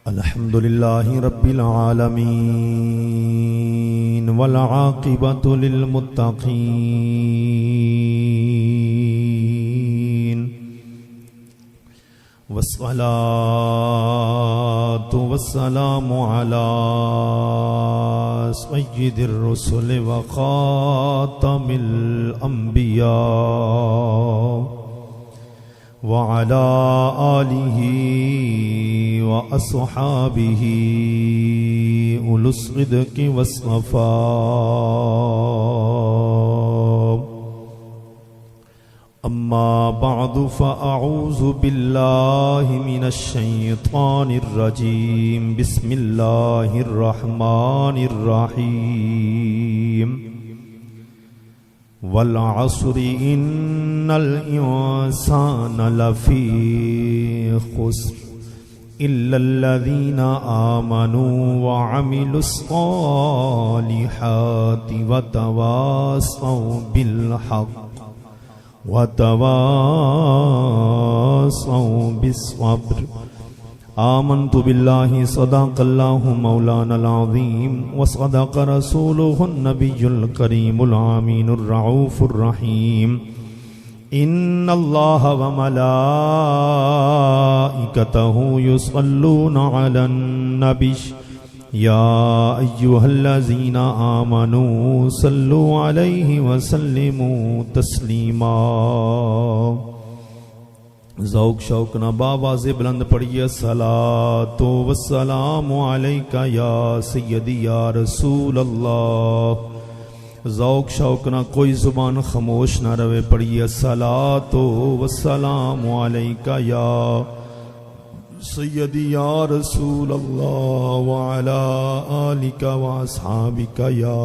الحمد لله رب العالمين والعاقبة للمتقين والصلاة والسلام على سيد الرسل وخاتم الأنبياء وعلى آله وأصحابه أولي الصدق والصفاء أما بعد فأعوذ بالله من الشيطان الرجيم بسم الله الرحمن الرحيم والعصر إن الإنسان لفي خسر إلا الذين آمنوا وعملوا الصالحات وتواصوا بالحق وتواصوا بالصبر آمنت بالله صدق الله مولانا العظيم وصدق رسوله النبي الكريم العامين الرعوف الرحيم إن الله وملائكته يصلون على النبي يا أيها الذين آمنوا صلوا عليه وسلموا تسليما ذوق شوق نہ باواز بلند پڑھیے الصلاۃ والسلام علیک یا سیدی یا رسول اللہ. ذوق شوق نہ کوئی زبان خاموش نہ رہے پڑھیے الصلاۃ والسلام علیک یا سیدی یا رسول اللہ وعلی آلک واصحابک یا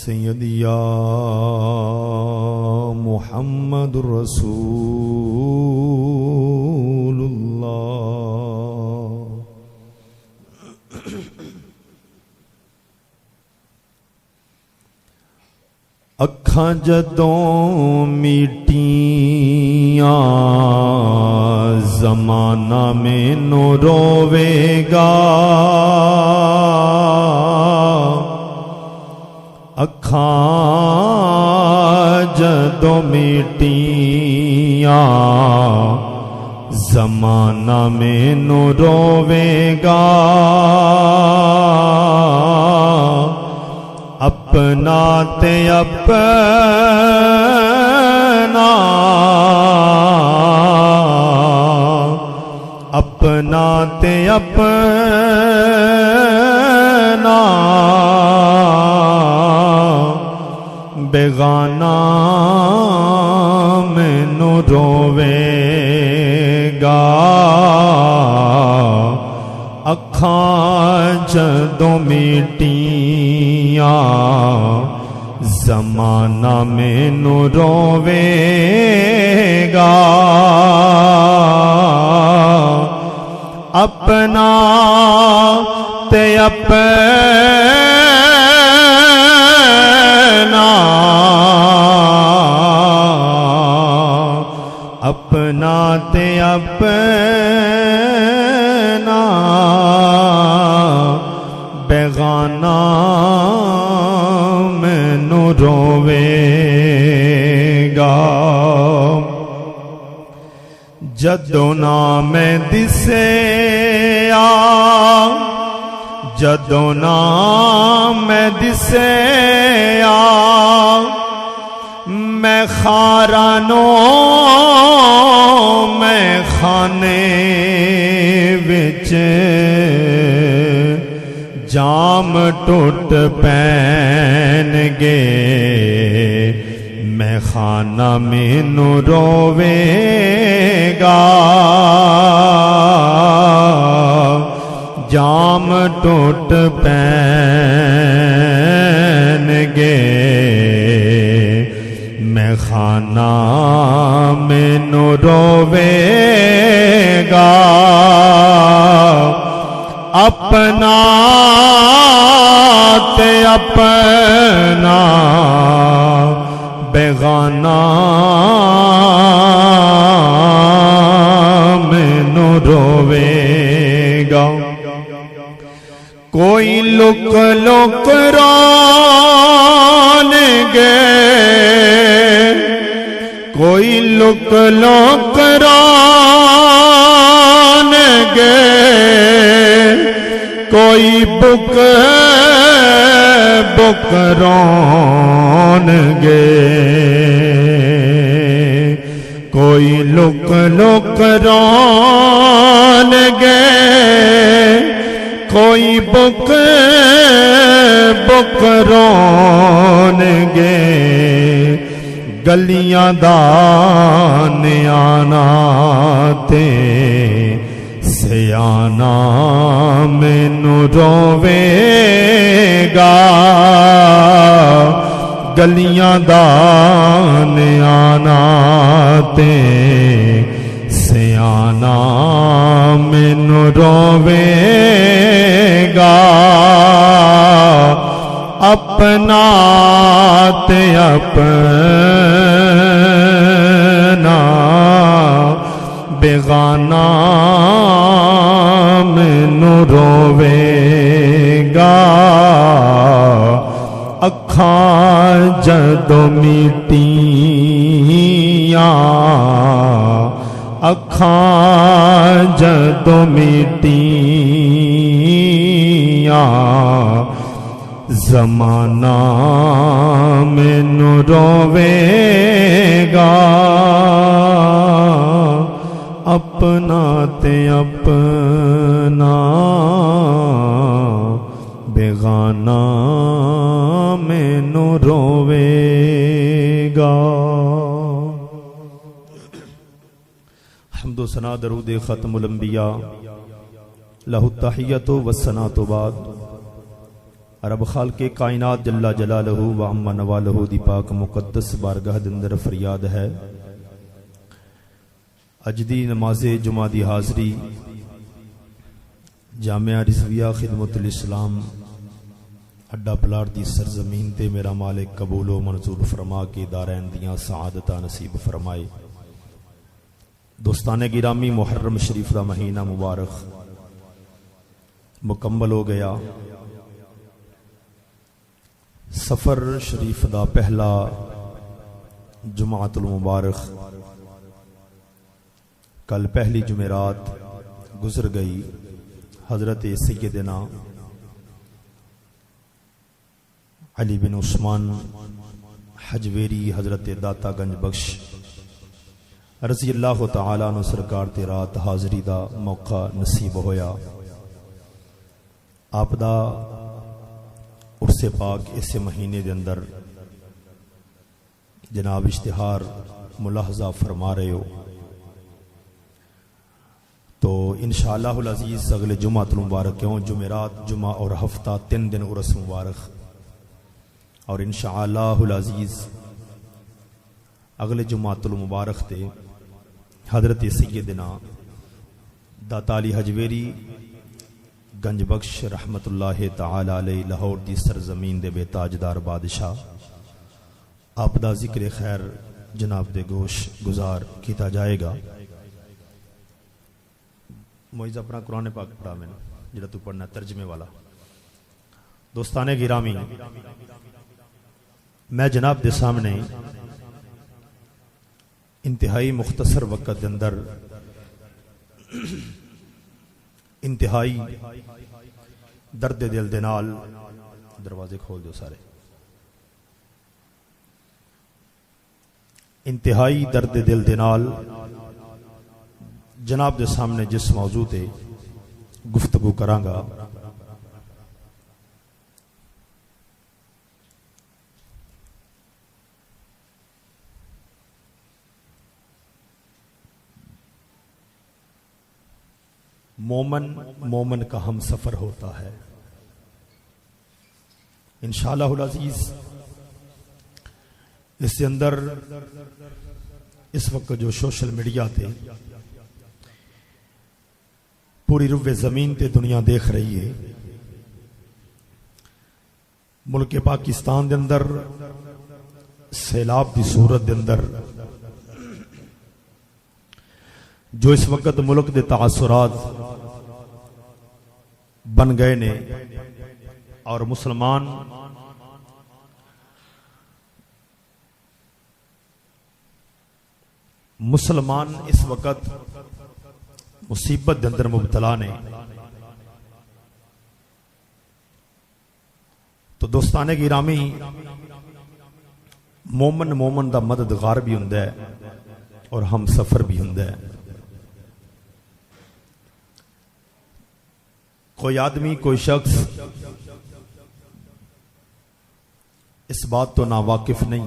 سیدی یا محمد رسول اللہ. اکھاں جدوں میٹیاں زمانہ مینوں روے گا، اکھاں جدوں میٹیاں زمانہ مینوں روے گا، اپنا تے اپنا اپنا تے اپنا بیگانہ مینوں روے گا، اکھاں جدوں میٹیاں زمانہ مینوں روے گا، اپنا تے اپنا اپنا تے اپنا بیگانہ مینوں روے گا. جدوں نام دسیا جدوں نام دسیا میں خارانوں میں خانے وچ جام ٹوٹ پین گے، میں خانہ مینوں روے گا، جام ٹوٹ پین گے، میں خانہ مینوں روے گا، اپنا تے اپنا بیگانہ مینوں روے گا کوئی لک لک ران گے کوئی لک لک ران گے کوئی بک بک ران گے کوئی لک لک ران گے کوئی بک بک ران گے گلیاں دان آنا تے سیانا مینوں روے گا گلیاں دان آنا تے سیانا مینوں روے گا اپنا تے اپنا بیگانہ مینوں روے گا اکھاں جدوں میٹیاں اکھاں جدوں میٹیاں زمانہ مینوں روے گا اپنا تے اپنا بیگانہ مینوں روے گا۔ حمد و ثنا درود ختم الانبیاء لہ التحیۃ والثناء بعد رب خالق کائنات جل جلالہ و عم نوالہ دی پاک مقدس بارگاہ دے اندر فریاد ہے اج دی نماز جمعہ دی حاضری جامعہ رضویہ خدمت الاسلام اڈا پلاڑ دی سرزمین تے میرا مالک قبول و منظور فرما کے دارین دیاں سعادتاں نصیب فرمائے۔ دوستان گرامی محرم شریف دا مہینہ مبارک مکمل ہو گیا۔ سفر شریف دا پہلا جمعۃ المبارک کل پہلی جمعرات گزر گئی۔ حضرت سیدنا علی بن عثمان حجویری حضرت داتا گنج بخش رضی اللہ تعالیٰ عنہ سرکار تے رات حاضری دا موقع نصیب ہویا۔ آپ دا عرس پاک اس مہینے دے اندر جناب اشتہار ملاحظہ فرما رہے ہو تو انشاءاللہ العزیز اگلے جمعۃ المبارک کیوں جمعرات جمعہ اور ہفتہ 3 دن عرس مبارک اور انشاءاللہ العزیز اگلے جمعۃ المبارک تے حضرت سیدنا داتا علی حجویری گنج بخش رحمت اللہ تعالی علیہ لاہور دی سرزمین دے بے تاجدار بادشاہ آپ دا ذکر خیر جناب دے گوش گزار کیتا جائے گا۔ معیز اپنا قرآن پاک پڑھا میں جڑا تو پڑھنا ترجمے والا۔ دوستان گرامی میں جناب دے سامنے انتہائی مختصر وقت دے اندر انتہائی درد دل دے نال دروازے کھول دو سارے انتہائی درد دل دے نال جناب دے سامنے جس موضوع تے گفتگو کراں گا مومن کا ہم سفر ہوتا ہے۔ انشاءاللہ العزیز اس کے اندر اس وقت جو سوشل میڈیا تے پوری روح زمین تے دنیا دیکھ رہی ہے، ملک پاکستان دے اندر سیلاب دی صورت دے اندر جو اس وقت ملک دے تاثرات بن گئے نے اور مسلمان اس وقت مصیبت دے اندر مبتلا نے. تو دوستانے گرامی مومن دا مددگار بھی ہوندا ہے اور ہم سفر بھی ہوندا ہے. کوئی آدمی کوئی شخص اس بات تو ناواقف نہیں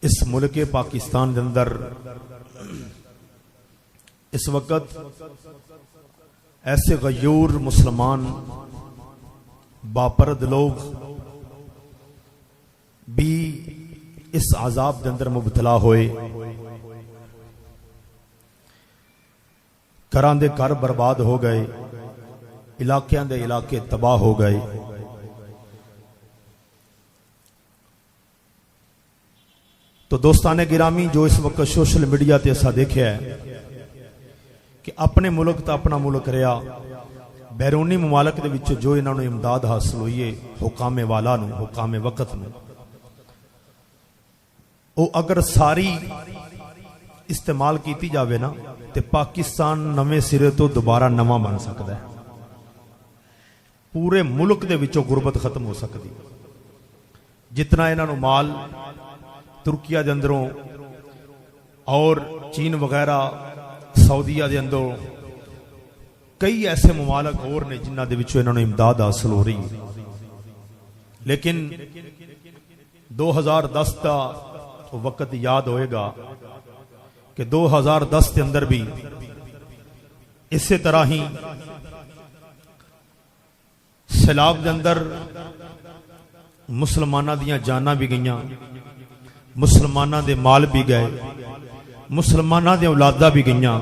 اس ملک پاکستان کے اندر اس وقت ایسے غیور مسلمان باپرد لوگ بھی اس عذاب کے اندر مبتلا ہوئے. گھراں دے گھر برباد ہو گئے، علاقیاں دے علاقے تباہ ہو گئے. تو دوستانے گرامی جو اس وقت سوشل میڈیا تے اسا دیکھیا ہے کہ اپنے ملک تا اپنا ملک رہا، بیرونی ممالک دے وچ جو انہاں نوں امداد حاصل ہوئی ہے حکام والا نوں، حکام وقت نوں، او اگر ساری استعمال کیتی جاوے نا تے پاکستان نویں سرے تو دوبارہ نواں بن سکتا ہے. پورے ملک دے وچوں غربت ختم ہو سکتی. جتنا انہاں نوں مال ترکیہ دے اندروں اور چین وغیرہ سعودیہ دے اندروں کئی ایسے ممالک اور نے جنہاں دے وچوں انہاں نوں امداد حاصل ہو رہی. لیکن 2010 دا وقت یاد ہوئے گا کہ 2010 کے اندر بھی اسی طرح ہی سیلاب کے اندر مسلمانہ دیاں جاناں بھی گئیاں، مسلمانہ دے مال بھی گئے، مسلمانہ دے اولاداں بھی گئیاں.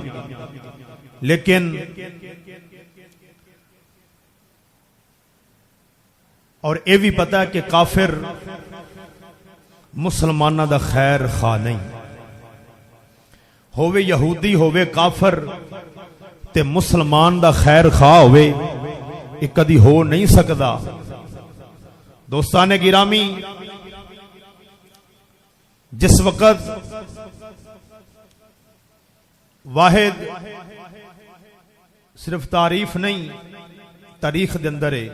لیکن اور اے بھی پتہ ہے کہ کافر مسلمانہ دا خیر خواہ نہیں. ہووے یہودی ہووے کافر تے مسلمان دا خیر خواہ ہووے یہ کدی ہو نہیں سکدا. دوستان گرامی جس وقت واحد صرف تعریف نہیں تاریخ دے اندر ہے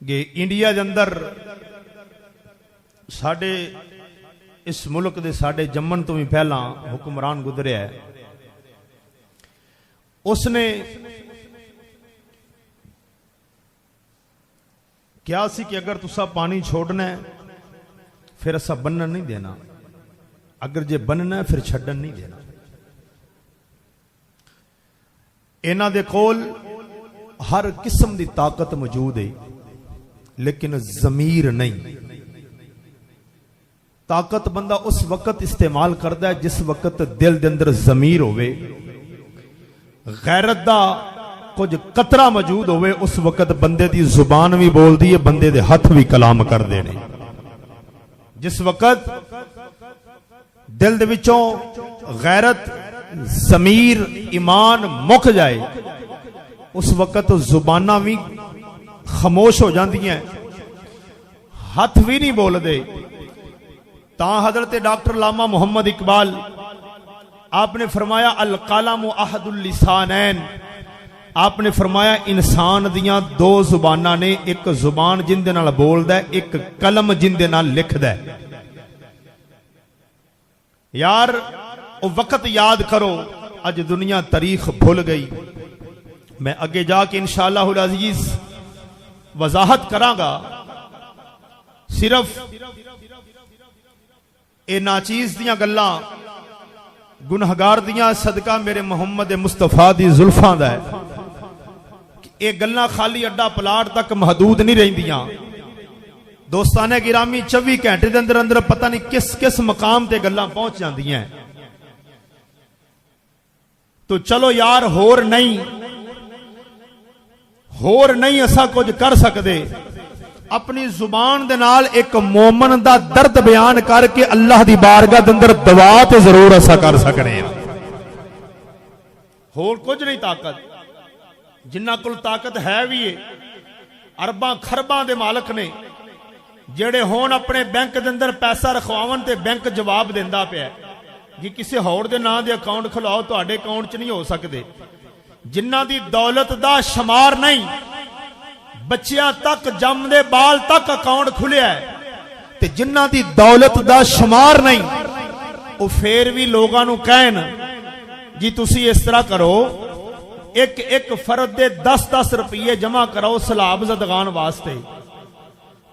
کہ انڈیا دے اندر ساڈے اس ملک دے ساڈے جمن تو بھی پہلا حکمران گزریا ہے. اس نے کیا سی کہ اگر تسا پانی چھوڑنا ہے پھر اسا بنن نہیں دینا، اگر جے بننا ہے پھر چھڈن نہیں دینا. انہاں دے کول ہر قسم دی طاقت موجود ہے لیکن ضمیر نہیں. طاقت بندہ اس وقت استعمال کرتا ہے جس وقت دل دے اندر ضمیر ہوئے، غیرت دا کچھ قطرہ موجود ہوئے، اس وقت بندے دی زبان بھی بول دی ہے، بندے دے ہاتھ بھی کلام کر دینے. جس وقت دل دے وچوں غیرت ضمیر ایمان مک جائے اس وقت زباناں بھی خاموش ہو جاندی ہیں، ہاتھ بھی نہیں بول دے. تا حضرت ڈاکٹر علامہ محمد اقبال آپ نے فرمایا القلم احد اللسانین، آپ نے فرمایا انسان دیاں دو زباناں نے، ایک زبان جن دے نال بولدا ہے، ایک قلم جن دے نال لکھدا ہے. یار او وقت یاد کرو، اج دنیا تاریخ بھول گئی. میں اگے جا کے انشاءاللہ العزیز وضاحت کراں گا. صرف اے ناچیز دیاں گلاں گنہگار دیاں صدقہ میرے محمد مصطفیٰ دی زلفاں دا ہے. اے گلاں خالی اڈا پلاٹ تک محدود نہیں رہندیاں. دوستانے گرامی 24 گھنٹے دے اندر اندر پتہ نہیں کس کس مقام تے گلاں پہنچ جاندیاں ہیں. تو چلو یار ہور نہیں اسا کچھ کر سکدے. اپنی زبان دے نال ایک مومن دا درد بیان کر کے اللہ دی بارگاہ دے اندر دعا تے ضرور اسا کر سکنے ہیں. ਹੋਰ ਕੁਝ ਨਹੀਂ ਤਾਕਤ। ਜਿਨ੍ਹਾਂ ਕੋਲ ਤਾਕਤ ਹੈ ਵੀ ਏ, ਅਰਬਾਂ ਖਰਬਾਂ ਦੇ ਮਾਲਕ ਨੇ, ਜਿਹੜੇ ਹੁਣ ਆਪਣੇ ਬੈਂਕ ਦੇ ਅੰਦਰ ਪੈਸਾ ਰਖਵਾਉਣ ਤੇ ਬੈਂਕ ਜਵਾਬ ਦਿੰਦਾ ਪਿਆ ਕਿ ਕਿਸੇ ਹੋਰ ਦੇ ਨਾਂ ਦੇ ਅਕਾਊਂਟ ਖੁਲਾਓ, ਤੁਹਾਡੇ ਅਕਾਊਂਟ 'ਚ ਨਹੀਂ ਹੋ ਸਕਦੇ। ਜਿਨ੍ਹਾਂ ਦੀ ਦੌਲਤ ਦਾ ਸ਼ਮਾਰ ਨਹੀਂ, ਬੱਚਿਆਂ ਤੱਕ ਜੰਮਦੇ ਬਾਲ ਤੱਕ ਅਕਾਊਂਟ ਖੁੱਲਿਆ, ਤੇ ਜਿਨ੍ਹਾਂ ਦੀ ਦੌਲਤ ਦਾ ਸ਼ਮਾਰ ਨਹੀਂ, ਉਹ ਫੇਰ ਵੀ ਲੋਕਾਂ ਨੂੰ ਕਹਿਣ ਜੀ ਤੁਸੀਂ ਇਸ ਤਰ੍ਹਾਂ ਕਰੋ, ਇੱਕ ਇੱਕ ਫਰਦ ਦੇ 10-10 ਰੁਪਏ ਜਮਾ ਕਰਾਓ ਸਲਾਬ ਜ਼ਦਗਾਨ ਵਾਸਤੇ।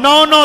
9-9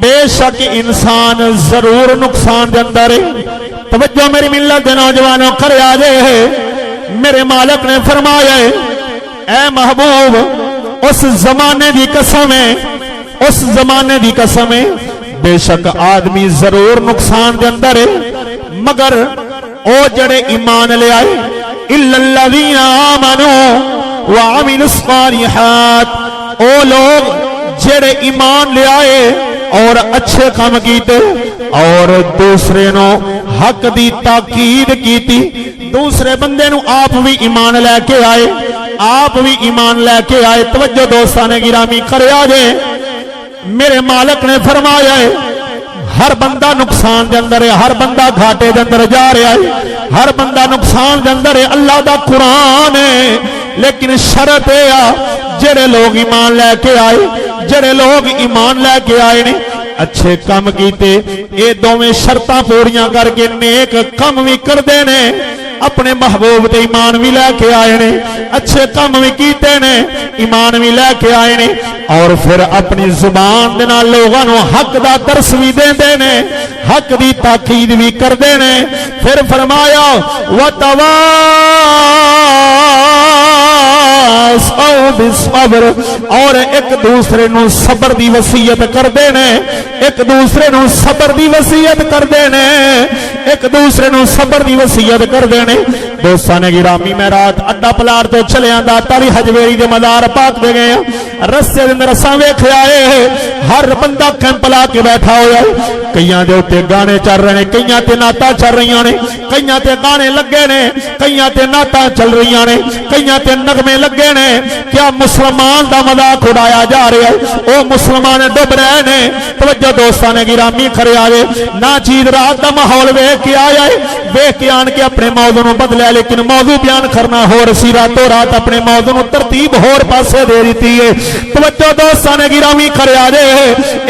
بے شک انسان ضرور نقصان دے اندر ہے۔ توجہ میری ملت دے نوجوانوں کرے آجے ہے، میرے مالک نے فرمایا ہے اے محبوب اس زمانے دی قسم ہے، اس زمانے دی قسم ہے، بے شک آدمی ضرور نقصان دے اندر ہے، مگر او جڑے ایمان لے آئے الا الذین آمنوا وعملوا الصالحات، او لوگ جڑے ایمان لے آئے اور اچھے کام کیتے اور دوسرے نو حق دی تاکید کیتی، دوسرے بندے نو آپ بھی ایمان لے کے آئے، آپ بھی ایمان لے کے آئے۔ توجہ دوستان گرامی کرے آجے، میرے مالک نے فرمایا ہے ہر بندہ نقصان دے اندر ہے، ہر بندہ گھاٹے دے اندر جا رہا ہے، ہر بندہ نقصان دے اندر ہے۔ اللہ دا قرآن ہے، لیکن شرط ہے جڑے لوگ ایمان لے کے آئے، جڑے لوگ ایمان لے کے آئے نے اچھے کام کیتے، اے دوویں شرطاں پوریاں کر کے نیک کام بھی کر دے نے، اپنے محبوب تے ایمان بھی لے کے آئے نے، اچھے کام بھی کیتے نے، ایمان بھی لے کے آئے نے، اور پھر اپنی زبان دے نال لوگاں نو حق دا درس بھی دے نے، حق دی تاکید بھی کر دے نے۔ پھر فرمایا وَتَوَاصَوْا بِالصَّبْرِ، اور ایک دوسرے نو صبر دی وصیت کر دے نے، ایک دوسرے نو صبر دی وصیت کر دے نے، ایک دوسرے نو صبر دی وصیت کر دے نے۔ دوستان گرامی میں رات اڈا پلار تو چلے آندا تاری حجویری دے مزار پاک دے گئے، رستے دے اندر اساں ویکھ آئے ہر بندہ کیمپ لا کے بیٹھا ہویا ہے، کئیاں دے اوتے گانے چل رہے نے، کئیاں تے نعتاں چل رہیاں نے، کئیاں تے گانے لگے نے، کئیاں تے نعتاں چل رہیاں نے، کئیاں تے نغمے لگے نے۔ کیا مسلمان دا مذاق اڑایا جا رہا ہے؟ او مسلمان ڈب رہے نے۔ توجہ دوستان گرامی کھڑے آئے نہ چیز رات دا ماحول ویکھ کے آیا ہے، ویکھ کے آن کے اپنے موضوع نو بدلیا، لیکن موضوع بیان کرنا ہور سی، راتوں رات اپنے موضوع نو ترتیب ہور پاسے دے دیتی ہے۔ توجہ دوستان گرامی کھڑے آئے،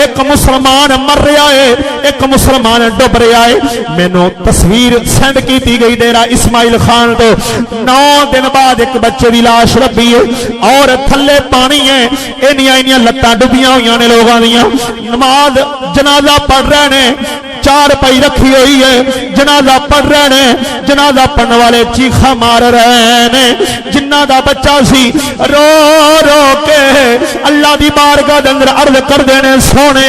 ایک مسلمان مر رہا ہے، ایک مسلمان ڈب رہا ہے۔ مینوں تصویر سینڈ کیتی گئی ڈیرہ اسماعیل خان تو 9 دن بعد ایک بچے دی لاش لبھی ہے اور تھلے پانی ہے، اینیاں لتاں ڈبیاں ہوئیاں نے لوگاں دیاں، نماز جنازہ پڑھ رہے نے، چار پائی رکھی ہوئی ہے، جنازہ پڑھ رہے نے، جنازہ پڑھنے والے چیخا مار رہے نے، جنہ دا بچہ سی رو رو کے اللہ دی بارگاہ دے اندر عرض کر دینے سونے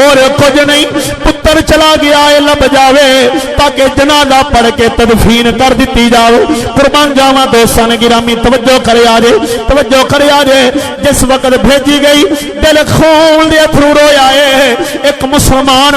اور کچھ نہیں، پتر چلا گیا ہے لب جاوے تاکہ جنازہ پڑھ کے تدفین کر دیتی جاوے۔ قربان جاواں دوستان گرامی توجہ کرے آجے، توجہ کرے آجے، جس وقت بھیجی گئی دل خون دے اتھرو رویا ہے، ایک مسلمان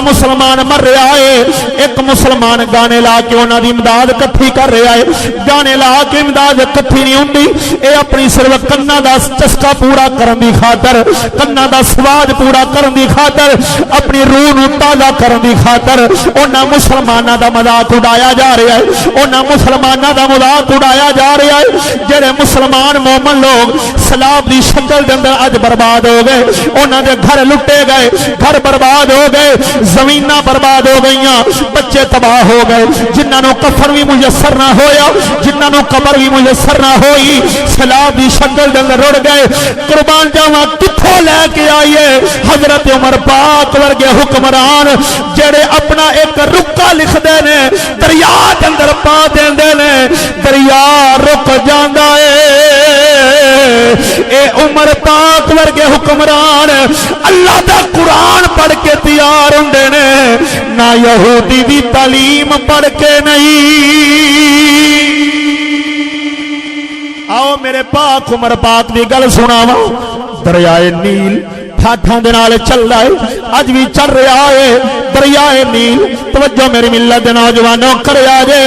مر رہا ہے، ایک مسلمان گانے لا کے انہاں دی امداد کٹھی کر رہا ہے، گانے لا کے امداد کٹھی نہیں ہوندی، اے اپنی صرف کنا دا چسکا پورا کرن دی خاطر، کنا دا سواد پورا کرن دی خاطر، اپنی روح نو تازہ کرن دی خاطر انہاں مسلماناں دا مذاق اڑایا جا رہا ہے، انہاں مسلماناں دا مذاق اڑایا جا رہا ہے۔ جڑے مسلمان مومن لوگ سلاب دی شکل دے اندر اج برباد ہو گئے، انہاں دے گھر لٹے گئے، گھر برباد ہو گئے، زمیناں برباد ہو گئیاں، بچے تباہ ہو گئے، جنہاں نو کفن بھی میسر نہ ہویا، جنہاں نو قبر بھی میسر نہ ہوئی، سلاب دی شکل دے اندر رڑ گئے۔ قربان جاواں کتھوں لے کے آئیے حضرت عمر پاک ورگے حکمران جڑے اپنا ایک رکا لکھ دے نے، دریا دے اندر پا دیندے نے، دریا رک جاندا ہے۔ اے عمر پاک ورگے حکمران اللہ دا قرآن پڑھ کے تیار ہوندے نے، نہ یہودی دی تعلیم پڑھ کے نہیں۔ آؤ میرے پاک عمر پاک دی گل سناواں، دریائے نیل ٹھاٹھاں دے نال چل رہا ہے، اج بھی چل رہا ہے دریائے نیل۔ توجہ میری ملت دے نوجوانوں کرے آجے،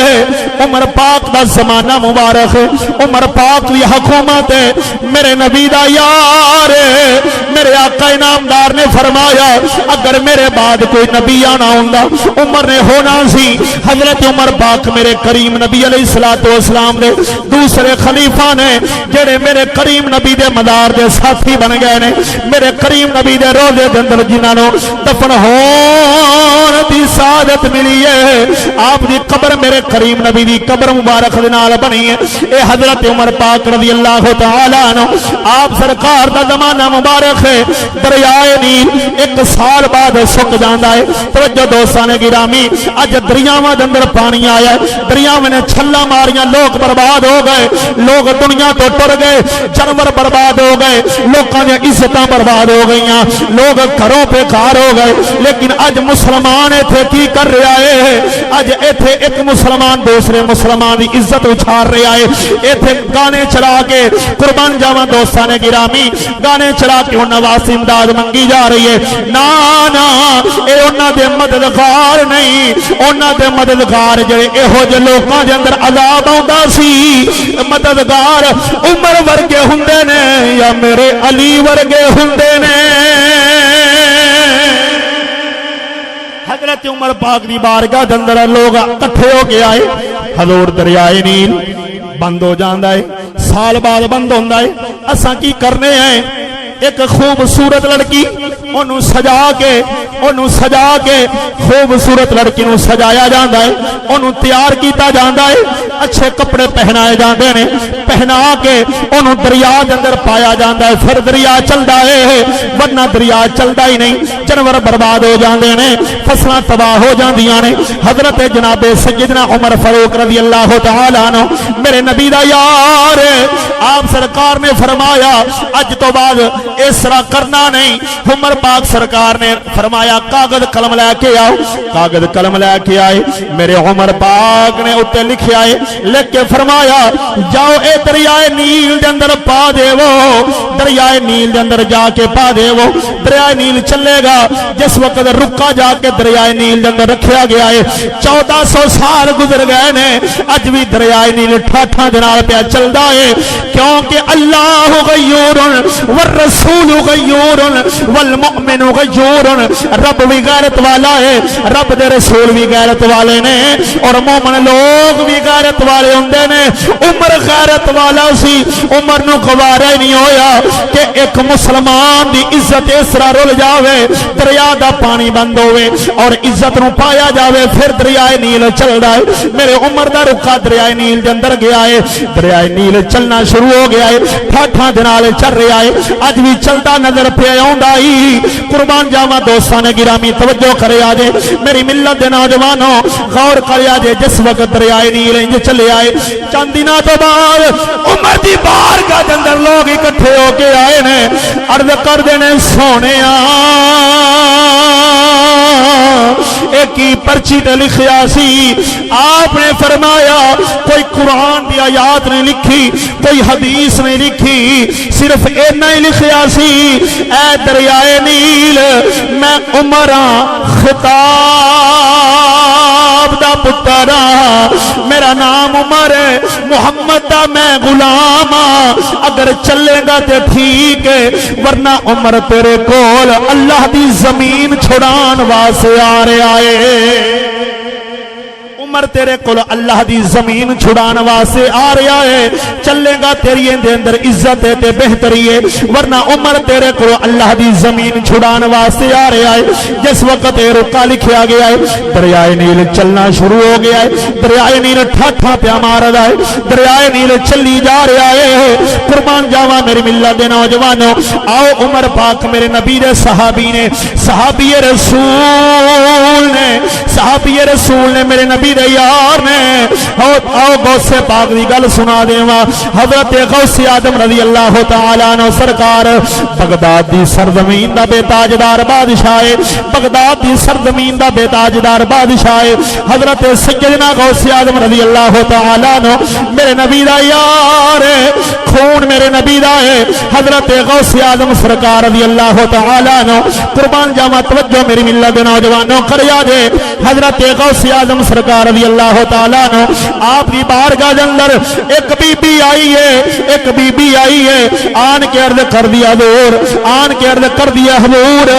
عمر پاک دا زمانہ مبارک ہے، عمر پاک دی حکومت ہے، میرے نبی دا یار ہے۔ میرے آقا انعامدار نے فرمایا اگر میرے بعد کوئی نبی آنا ہوندا عمر نے ہونا سی۔ حضرت عمر پاک میرے کریم نبی علیہ السلام دے دوسرے خلیفہ نے، جڑے میرے کریم نبی دے مدار دے ساتھی بن گئے نے، میرے کریم نبی دے روزے دے اندر جنہاں نو دفن ہون دی سعادت ملی ہے آپ دی قبر میرے کریم نبی دی قبر مبارک دے نال بنی ہے اے حضرت عمر پاک رضی اللہ تعالی عنہ آپ سرکار دا زمانہ مبارک ہے دریائے نیل ایک سال بعد سک جاندا ہے توجہ دوستاں نے گرامی اج دریاواں دے اندر پانی آیا ہے دریاواں نے چھلا ماریاں لوگ برباد ہو گئے لوگ دنیا تو ٹر گئے جانور برباد ہو گئے لوکاں دی عزتاں برباد ہو گئیاں لوگ گھروں پہ کار ہو گئے لیکن اج مسلمان ایتھے کی کر رہا ہے اج ایتھے ایک مسلمان دوسرے مسلمان دی عزت اچھار رہا ہے ایتھے گانے چلا کے قربان جاواں دوستاں نے گرامی گانے چلا کے انہاں واسطے امداد منگی جا رہی ہے نا نا اے انہاں دے مددگار نہیں انہاں دے مددگار جڑے ایہو جے لوکاں دے اندر عذاب آوندا سی مددگار عمر ورگے ہوندے نے یا میرے علی ورگے ہوندے نے حضرت عمر پاک دی بارگاہ دے اندر لوگ اکٹھے ہو کے آئے حضور دریائے نیل بند ہو جاندا ہے سال بعد بند ہوندا ہے اساں کی کرنے ہیں ایک خوبصورت لڑکی انہوں سجا کے خوبصورت لڑکی نو سجایا جاندا ہے انہوں تیار کیتا جاندا ہے اچھے کپڑے پہنائے جاندے نے پہنا کے انہوں دریا دے اندر پایا جاندا ہے پھر دریا چلدا ہے ورنہ دریا چلدا ہی نہیں جانور برباد ہو جاندے نے فصلاں تباہ ہو جاندیاں نے حضرت جناب سیدنا عمر فاروق رضی اللہ تعالی عنہ میرے نبی دا یار آپ سرکار نے فرمایا اج تو بعد اس طرح کرنا نہیں عمر پاک سرکار نے فرمایا کاغذ قلم لے کے آؤ کاغذ قلم لے کے آئے میرے عمر پاک نے اتے لکھیا ہے لکھ کے فرمایا جاؤ اے دریائے نیل دے اندر پا دے وہ دریائے نیل دے اندر جا کے پا دے وہ دریائے نیل چلے گا جس وقت رکا جا کے دریائے نیل دے اندر رکھیا گیا ہے 1400 سال گزر گئے نے اج بھی دریائے نیل ٹھاٹھاں دے نال پیا چلدا ہے کیونکہ اللہ غیور والرسول غیور والمؤمن غیور رب بھی غیرت والا ہے رب دے رسول بھی غیرت والے نے اور مومن لوگ بھی غیرت والے ہوندے نے عمر غیرت والا سی عمر نو گوارا ہی نہیں ہویا کہ ایک مسلمان دی عزت اس طرح رل جاوے دریا دا پانی بند ہوئے اور عزت نو پایا جاوے پھر دریائے نیل چل رہا ہے میرے عمر دا رکا دریائے نیل دے اندر گیا ہے دریائے نیل چلنا شروع ہو گیا ہے ٹھاٹھاں دے نال چل رہا ہے اج بھی چلتا نظر پہ آوندا ہی قربان جاواں دوستاں نے گرامی توجہ کرے آجے میری ملت دے نوجوانوں غور کرے آجے جس وقت دریائے نیل انج چلے آئے چند دنوں تو بعد عمر دی بارگاہ دے اندر لوگ اکٹھے ہو کے آئے نے عرض کر دینے سونیا ایک ہی پرچی تے لکھیا سی آپ نے فرمایا کوئی قرآن دی آیات نہیں لکھی کوئی حدیث نہیں لکھی صرف اینا ہی لکھیا سی اے دریائے نیل میں عمراں خطاب دا پترا میرا نام عمر ہے محمد دا میں غلام اگر چلے گا تے ٹھیک ہے ورنہ عمر تیرے کول اللہ دی زمین چھڑان واسطے آ رہا ہے عمر تیرے کول اللہ دی زمین چھڑان واسطے آ رہا ہے چلے گا تیری دے اندر عزت ہے تے بہتری ہے ورنہ عمر تیرے کول اللہ دی زمین چھڑان واسطے آ رہا ہے جس وقت رکا لکھیا گیا ہے دریائے نیل چلنا شروع ہو گیا ہے دریائے نیل ٹھاٹھا پیا مار رہا ہے دریائے نیل چلی جا رہا ہے قربان جاواں میری ملت دے نوجوانوں آؤ عمر پاک میرے نبی دے صحابی نے صحابی رسول نے میرے نبی دے یار نے آؤ غوث پاک دی گل سنا دیواں حضرت غوث اعظم رضی اللہ تعالی عنہ سرکار بغداد دی سرزمین دا بے تاجدار بادشاہ ہے بغداد دی سرزمین دا بے تاجدار بادشاہ ہے حضرت سیدنا غوث اعظم رضی اللہ تعالی عنہ میرے نبی دا یار ہے خون میرے نبی دا ہے حضرت غوث اعظم سرکار رضی اللہ تعالی عنہ قربان جاواں توجہ میری ملت دے نوجوانوں کریا جے حضرت غوث اعظم سرکار رضی اللہ تعالیٰ عنہ آپ کی بارگاہ دے اندر ایک بی بی آئی ہے آن کے عرض کر دیا دور آن کے عرض کر دیا حضور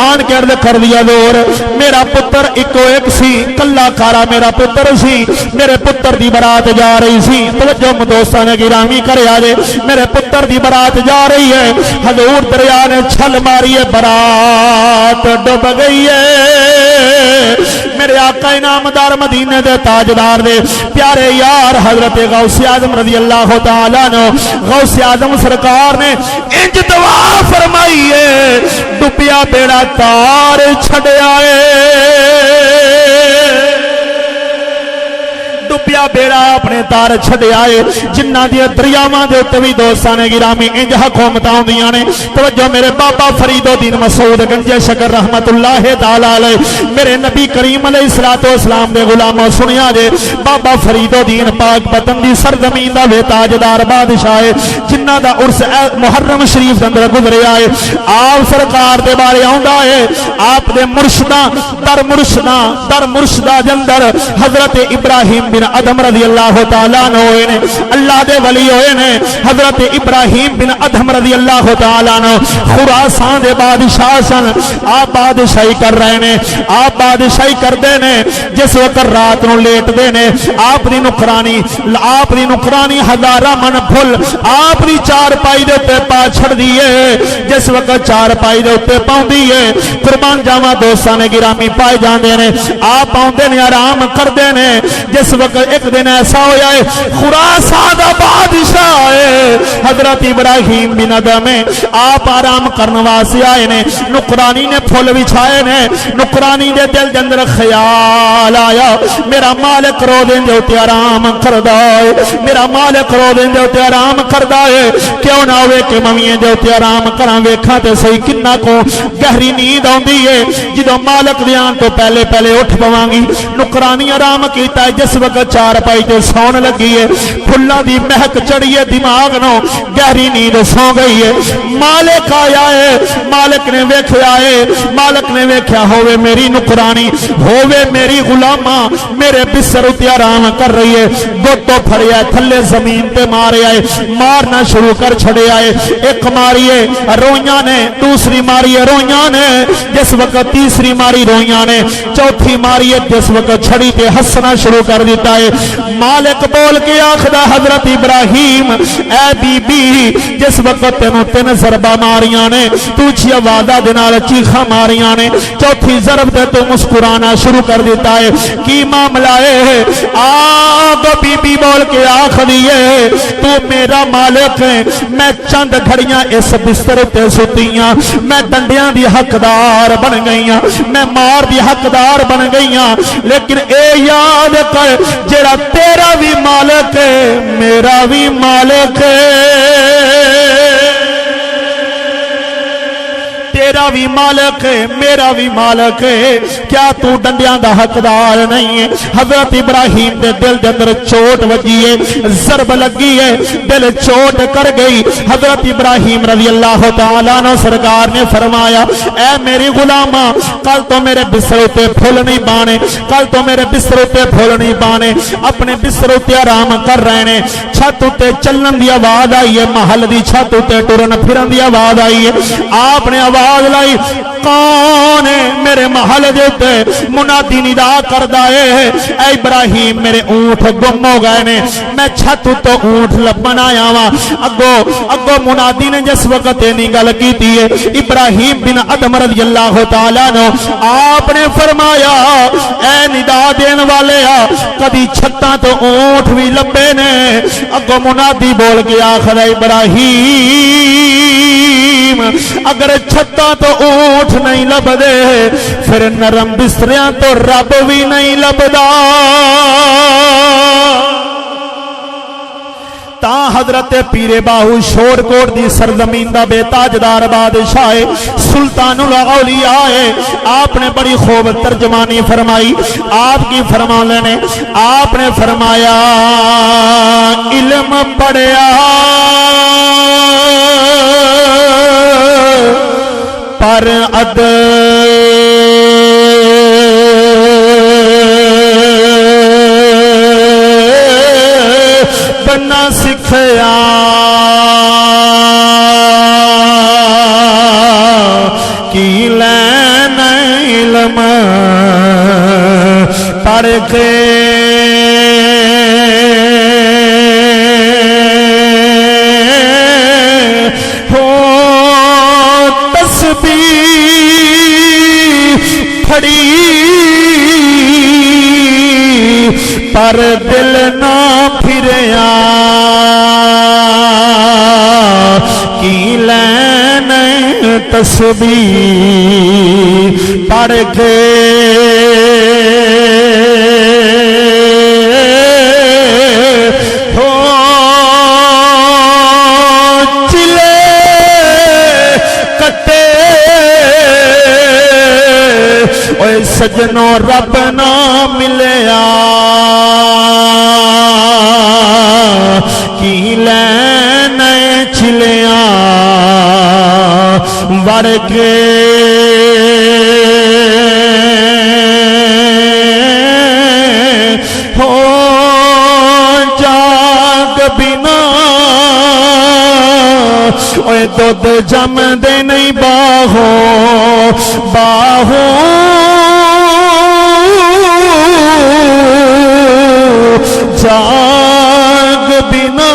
آن کے عرض کر دیا دور میرا پتر ایکو ایک سی کلا کارا میرا پتر سی میرے پتر دی برات جا رہی سی توجہ دوستاں نے گرامی کرے آجے میرے پتر دی برات جا رہی ہے حضور دریا نے چھل ماری ہے برات ڈوب گئی ہے میرے آقا انعامدار مدینے دے تاجدار دے پیارے یار حضرت غوث اعظم رضی اللہ تعالیٰ عنہ غوث اعظم سرکار نے انج دعا فرمائی ہے ڈبیا بیڑا تار چھڑیا ڈبیا بیڑا اپنے تار چھڑے آئے جنہ دیا دریاواں دے اتے بھی دوستان گرامی انج حکومتاں ہوندیاں نے توجہ میرے بابا فرید الدین مسعود گنج شکر رحمت اللہ تعالی علیہ میرے نبی کریم علیہ السلام دے غلاموں سنیا جے بابا فرید الدین پاک پتن دی سرزمین دا وے تاجدار بادشاہ جنہ دا عرس محرم شریف دے اندر گزرے آئے آپ سرکار دے بارے آوندا ہے آپ دے مرشداں در مرشداں جندر حضرت ابراہیم بن ادم رضی اللہ تعالیٰ عنہ ہوئے نے اللہ دے ولی ہوئے نے حضرت ابراہیم بن ادم رضی اللہ تعالیٰ عنہ خراسان دے بادشاہ سن آپ بادشاہی کر رہے نے آپ بادشاہی کر دے نے جس وقت رات نو لیٹ دے نے آپ دی نکرانی ہزارہ من پھل آپ دی چار پائی دے تے پا چھڑ دیئے جس وقت چار پائی دے تے پاؤں دیئے قربان جاواں دوستان گرامی پائے جان دے نے آپ پاؤں دے نے آرام کر دے نے جس وقت ایک دن ایسا ہو جائے خراسان دا بادشاہ ہے حضرت ابراہیم بن ادم آپ آرام کرنے واسطے آئے نے نکرانی نے پھول بچھائے نے نکرانی دے دل دے اندر خیال آیا میرا مالک رو دیں دے ہوتے آرام کردہ ہے میرا مالک رو دیں دے ہوتے آرام کردہ ہے کیوں نہ ہوئے کہ ممیاں دے ہوتے آرام کران ویکھاں تے صحیح کنہ کو گہری نیند ہوندی ہے جدوں مالک دیان تو پہلے اٹھ پوانگی نکرانی آرام کیتا ہے جس وقت چار پائی تے سون لگی ہے پھلاں دی مہک چڑھی ہے دماغ نو گہری نیند سو گئی ہے مالک آیا ہے مالک نے ویکھیا ہوئے میری نکرانی ہوئے میری غلامہ میرے بستر اتے آرام کر رہی ہے گوتو پھڑیا تھلے زمین تے مارے آئے مارنا شروع کر چھڑے آئے ایک ماریے روئیاں نے دوسری ماریے روئیاں نے جس وقت تیسری ماری روئیاں نے چوتھی ماریے جس وقت چھڑی تے ہسنا شروع کر دیتا ہے مالک بول کے آخدا حضرت ابراہیم اے بی بی جس وقت تینوں تین ضربہ ماریاں نے توچھی آوازہ دنال چیخا ماریاں نے چوتھی ضرب تے تو مسکرانا شروع کر دیتا ہے کی معاملہ ہے آگ بی بی بول کے آخ دیئے تو میرا مالک ہے میں چند گھڑیاں اس بستر تے سوتیاں میں ڈنڈیاں دی حقدار بن گئیاں میں مار دی حقدار بن گئیاں لیکن اے یاد کر جیڑا تیرا بھی مالک ہے میرا بھی مالک ہے تیرا بھی مالک ہے میرا بھی مالک ہے کیا تو ڈنڈیاں دا حقدار نہیں ہے حضرت ابراہیم دے دل دے اندر چوٹ وجی ہے ضرب لگی ہے دل چوٹ کر گئی حضرت ابراہیم رضی اللہ تعالیٰ عنہ سرکار نے فرمایا اے میری غلامہ کل تو میرے بستر تے پھول نہیں بانے کل تو میرے بستر تے پھول نہیں بانے اپنے بستر تے آرام کر رہے نے چھت تے چلن دی آواز آئی ہے محل دی چھت تے ٹرن پھرن دی آواز آئی ہے آپ نے آواز لائی کون ہے میرے محل دیتے منادی ندا کردہ ہے اے ابراہیم میرے اونٹ گم ہو گئے نے میں چھت تو اونٹ لبن آیا ہوا اگو منادی نے جس وقت نہیں گل کی تھی ابراہیم بن ادم رضی اللہ تعالیٰ نے آپ نے فرمایا اے ندا دین والے کدی چھتاں تو اونٹ بھی لبے نے اگو منادی بول گیا آخر ابراہیم اگر چھتاں تو اونٹ نہیں لب دے پھر نرم بستریاں تو رب بھی نہیں لبدا تا حضرت پیر باہو شور کوٹ دی سرزمین دا بے تاجدار بادشاہ سلطان الاولیاء ہے آپ نے بڑی خوب ترجمانی فرمائی آپ کی فرمانے نے آپ نے فرمایا علم پڑھیا پر بنا سکھیا کی لین علم پڑھ کے پر دل نہ پھریا کی لین تسبیح پڑھ کے سجنوں رب نہ ملیا کی لین چلیا وڑ کے ہو جاگ بنا اوے دودھ جم دے نہیں باہو جاگ بنا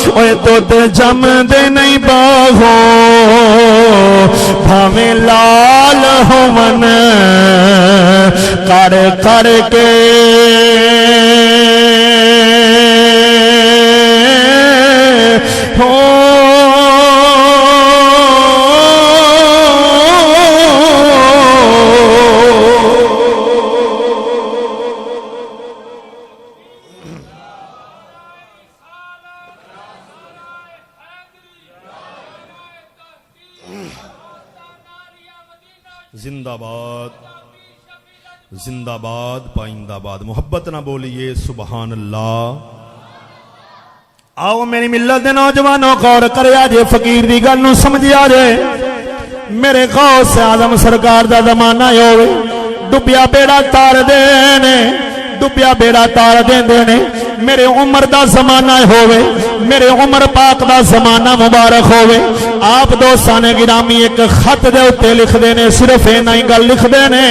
اوے دودھ جم دے نہیں باہو بھاویں لال ہومن کر کر کے زندہ باد زندہ باد پائندہ باد محبت نہ بولیے سبحان اللہ آؤ میری ملت دے نوجوانوں غور کریا جے فقیر دی گل نو سمجھیا جے میرے غوث اعظم سرکار دا زمانہ ہوئے ڈبیا بیڑا تار دینے ڈبیا بیڑا تار دینے میرے عمر دا زمانہ ہوئے میرے عمر پاک دا زمانہ مبارک ہوئے آپ دوستان گرامی ایک خط دے اتے لکھ دینے صرف اینا ہی گل لکھ دینے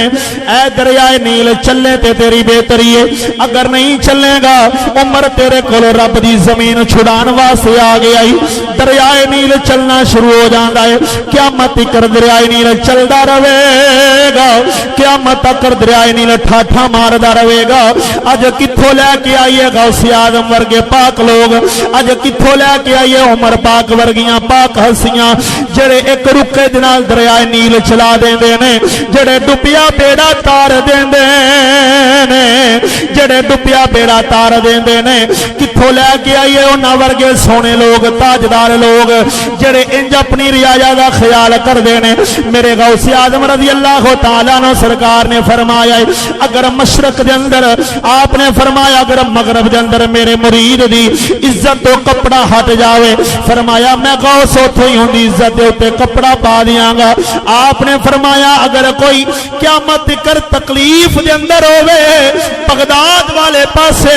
اے دریائے نیل چلے تے تیری بہتری ہے اگر نہیں چلے گا عمر تیرے کولو رب دی زمین چھڑان واسطے آ گیا ہی دریائے نیل چلنا شروع ہو جاندہ ہے قیامت کر دریائے نیل چلدا رہے گا قیامت کر دریائے نیل ٹھاٹھا ماردا رہے گا اج کتھوں لے کے آئیے گا غوث اعظم ورگے پاک لوگ اج کتھوں لے کے آئیے عمر پاک ورگیاں پاک ہنسیاں جڑے ایک رکے دنال دریائے نیل چلا دیندے نے جڑے ڈبیا بیڑا تار دیندے نے جڑے ڈبیا بیڑا تار دیندے نے کتھوں لے کے آئیے انہاں ورگے سونے لوگ تاجدار لوگ جڑے انج اپنی رعایا دا خیال کردے نے میرے غوث اعظم رضی اللہ تعالیٰ عنہ سرکار نے فرمایا اگر مشرق دے اندر آپ نے فرمایا اگر مغرب دے اندر میرے مرید دی عزت تو کپڑا ہٹ جاوے فرمایا میں غوث اتھوں ہی ہوں دی عزت دے اتے کپڑا پا دیاں گا آپ نے فرمایا اگر کوئی قیامت کر تکلیف دے اندر ہوئے بغداد والے پاسے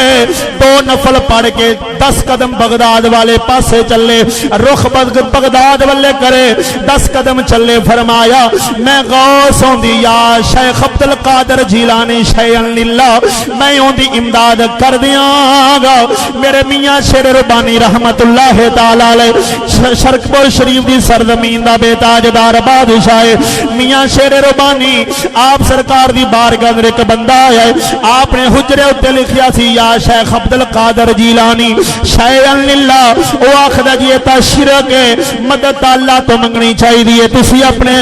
2 نفل پڑھ کے 10 قدم بغداد والے پاسے چلے رخ بغداد والے کرے 10 قدم چلے فرمایا میں غوث ہوں دی یا شیخ عبدالقادر جیلانی شیئن للہ میں ہوں دی امداد کر دیاں گا میرے میاں شیر ربانی رحمت اللہ تعالیٰ علیہ شرکپور شریف دی سرزمین دا بے تاجدار بادشاہ میاں شیر ربانی آپ سرکار دی بارگاہ اندر ایک بندہ آیا ہے آپ نے حجرے اتے لکھیا سی یا شیخ عبدالقادر جیلانی شیئن للہ او آخدہ جی تا شرک مدد اللہ تو منگنی چاہی دیئے تسی اپنے